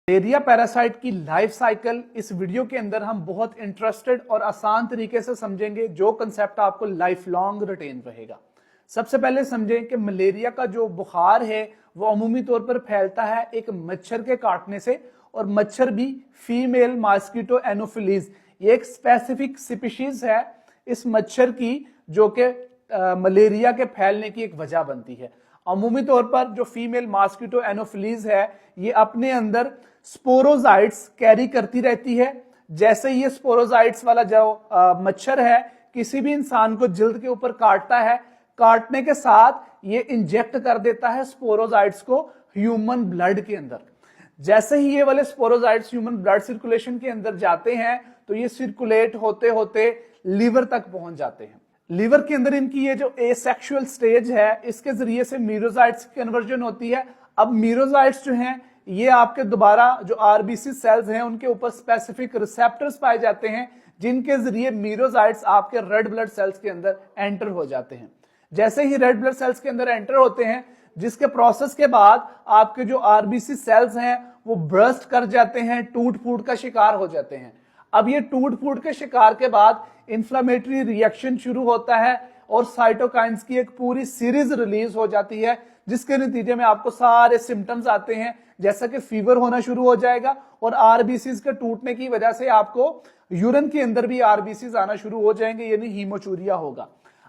Malaria parasite की life cycle इस video के अंदर हम बहुत इंटरेस्टेड और आसान तरीके से समझेंगे, जो कंसेप्ट आपको लाइफ लॉन्ग रिटेन रहेगा। सबसे पहले समझें कि मलेरिया का जो बुखार है वो अमूमी तौर पर फैलता है एक मच्छर के काटने से, और मच्छर भी फीमेल मॉस्किटो एनोफिलीज, ये एक स्पेसिफिक स्पीशीज है इस मच्छर की, जो कि मलेरिया के फैलने की एक वजह बनती है। अमूमी तौर पर जो फीमेल मॉस्किटो एनोफिलीज है ये अपने अंदर स्पोरोजाइट्स कैरी करती रहती है। जैसे ये स्पोरोजाइट्स वाला जो मच्छर है किसी भी इंसान को जिल्द के ऊपर काटता है, काटने के साथ ये इंजेक्ट कर देता है स्पोरोजाइट्स को ह्यूमन ब्लड के अंदर। जैसे ही ये वाले स्पोरोजाइट्स ह्यूमन ब्लड सर्कुलेशन के अंदर जाते हैं तो ये सर्कुलेट होते होते लीवर तक पहुंच जाते हैं। लीवर के अंदर इनकी ये जो एसेक्सुअल स्टेज है इसके जरिए से मीरोजाइट्स की कन्वर्जन होती है। अब मीरोजाइट्स जो हैं ये आपके दोबारा जो आरबीसी सेल्स हैं उनके ऊपर स्पेसिफिक रिसेप्टर्स पाए जाते हैं, जिनके जरिए मीरोजाइट्स आपके रेड ब्लड सेल्स के अंदर एंटर हो जाते हैं। जैसे ही रेड ब्लड सेल्स के अंदर एंटर होते हैं, जिसके प्रोसेस के बाद आपके जो आरबीसी सेल्स हैं वो बर्स्ट कर जाते हैं, टूट फूट का शिकार हो जाते हैं। अब ये टूट फूट के शिकार के बाद इंफ्लेमेटरी रिएक्शन शुरू होता है और साइटोकाइंस की एक पूरी सीरीज रिलीज हो जाती है, जिसके नतीजे में आपको सारे सिम्टम्स आते हैं, जैसा कि फीवर होना शुरू हो जाएगा और आरबीसीज के टूटने की वजह से आपको यूरिन के अंदर भी आरबीसीज आना शुरू हो जाएंगे, यानी हीमोचूरिया होगा।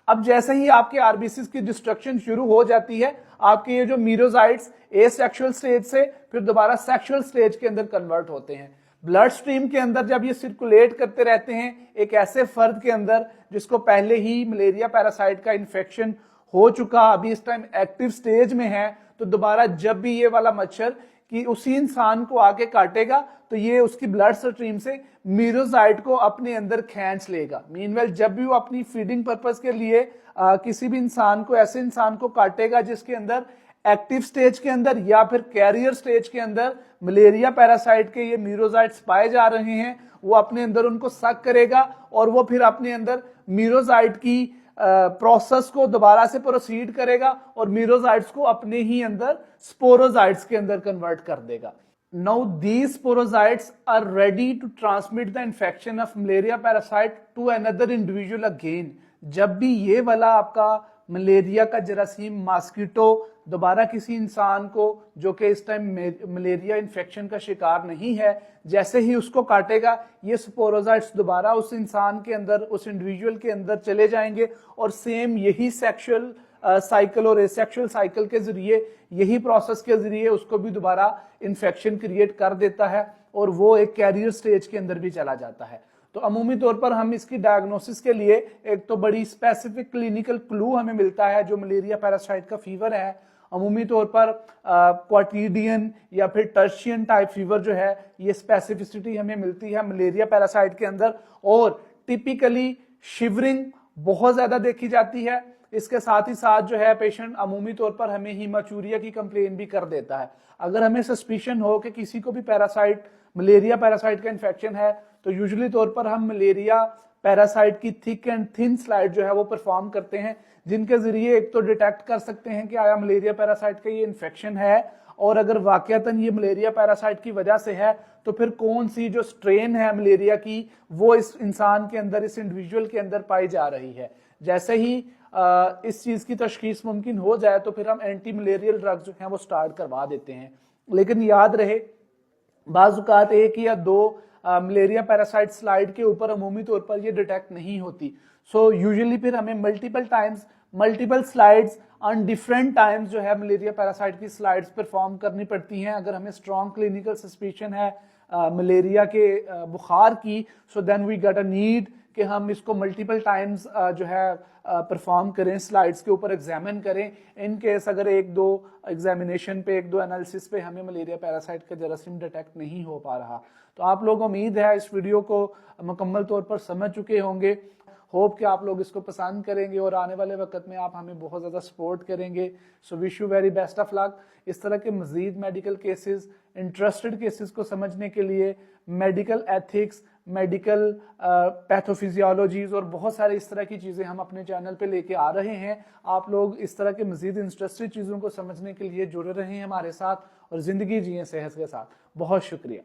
अब जैसे ही आपके आरबीसीज की डिस्ट्रक्शन शुरू हो जाती है, आपके ये जो मीरोजाइट्स एसेक्सुअल स्टेज से फिर दोबारा सेक्सुअल स्टेज के अंदर कन्वर्ट होते हैं। ब्लड स्ट्रीम के अंदर जब ये सर्कुलेट करते रहते हैं एक ऐसे फर्द के अंदर जिसको पहले ही मलेरिया पैरासाइट का इन्फेक्शन हो चुका, अभी इस टाइम एक्टिव स्टेज में है, तो दोबारा जब भी ये वाला मच्छर कि उसी इंसान को आके काटेगा तो ये उसकी ब्लड स्ट्रीम से मीरोजाइट को अपने अंदर खींच लेगा। मीनवेल जब भी वो अपनी फीडिंग पर्पस के लिए किसी भी इंसान को, ऐसे इंसान को काटेगा जिसके अंदर एक्टिव स्टेज के अंदर या फिर कैरियर स्टेज के अंदर मलेरिया पैरासाइट के ये मीरोजाइट्स पाए जा रहे हैं, वो अपने अंदर उनको सक करेगा और वो फिर अपने अंदर मीरोजाइट की प्रोसेस को दोबारा से प्रोसीड करेगा और मीरोजाइट्स को अपने ही अंदर स्पोरोजाइट्स के अंदर कन्वर्ट कर देगा। Now these sporozoites are ready to transmit the infection of malaria parasite to another individual again. जब भी ये वाला आपका मलेरिया का जरासीम मॉस्किटो दोबारा किसी इंसान को जो कि इस टाइम मलेरिया इन्फेक्शन का शिकार नहीं है, जैसे ही उसको काटेगा ये स्पोरोजाइट्स दोबारा उस इंसान के अंदर, उस इंडिविजुअल के अंदर चले जाएंगे और सेम यही सेक्सुअल साइकिल और एसेक्सुअल साइकिल के जरिए, यही प्रोसेस के जरिए उसको भी दोबारा इन्फेक्शन क्रिएट कर देता है और वो एक कैरियर स्टेज के अंदर भी चला जाता है। तो अमूमी तौर पर हम इसकी डायग्नोसिस के लिए एक तो बड़ी स्पेसिफिक क्लिनिकल क्लू हमें मिलता है जो मलेरिया पैरासाइट का फीवर है। अमूमी तौर पर क्वाटिडियन या फिर टर्शियन टाइप फीवर जो है ये स्पेसिफिसिटी हमें मिलती है मलेरिया पैरासाइट के अंदर, और टिपिकली शिवरिंग बहुत ज्यादा देखी जाती है। इसके साथ ही साथ जो है पेशेंट अमूमी तौर पर हमें हीमाचूरिया की कंप्लेन भी कर देता है। अगर हमें सस्पिशन हो कि किसी को भी पैरासाइट, मलेरिया पैरासाइट का इन्फेक्शन है, तो यूजुअली तौर पर हम मलेरिया पैरासाइट की थिक एंड थिन स्लाइड जो है वो परफॉर्म करते हैं, जिनके जरिए एक तो डिटेक्ट कर सकते हैं कि आया मलेरिया पैरासाइट का ये इन्फेक्शन है, और अगर वाकयातन ये मलेरिया पैरासाइट की वजह से है तो फिर कौन सी जो स्ट्रेन है मलेरिया की वो इस इंसान के अंदर, इस इंडिविजुअल के अंदर पाई जा रही है। जैसे ही इस चीज की तशखीस मुमकिन हो जाए तो फिर हम एंटी मलेरियल ड्रग्स जो हैं वो स्टार्ट करवा देते हैं। लेकिन याद रहे बाजुकात एक या दो मलेरिया पैरासाइट स्लाइड के ऊपर अमूमी तौर पर ये डिटेक्ट नहीं होती। सो यूजुअली फिर हमें multiple times, multiple slides on different times जो है मलेरिया पैरासाइट की स्लाइड्स परफॉर्म करनी पड़ती हैं अगर हमें स्ट्रॉन्ग क्लिनिकल सस्पिशन है मलेरिया के बुखार की। So then we get a need कि हम इसको मल्टीपल टाइम्स जो है परफॉर्म करें, स्लाइड्स के ऊपर एग्जामिन करें। इन केस अगर एक दो एग्जामिनेशन पे, एक दो एनालिसिस पे हमें मलेरिया पैरासाइट का जरासीम डिटेक्ट नहीं हो पा रहा, तो आप लोग उम्मीद है इस वीडियो को मुकम्मल तौर पर समझ चुके होंगे। होप कि आप लोग इसको पसंद करेंगे और आने वाले वक्त में आप हमें बहुत ज़्यादा सपोर्ट करेंगे। So wish you very best of luck. इस तरह के मजीद मेडिकल केसेस, इंटरेस्टेड केसेस को समझने के लिए मेडिकल एथिक्स, मेडिकल पैथोफिजियोलॉजीज और बहुत सारे इस तरह की चीज़ें हम अपने चैनल पे लेके आ रहे हैं। आप लोग इस तरह के मज़ीद इंटरेस्टिंग चीज़ों को समझने के लिए जुड़े रहें हमारे साथ और ज़िंदगी जिए सेहत के साथ। बहुत शुक्रिया।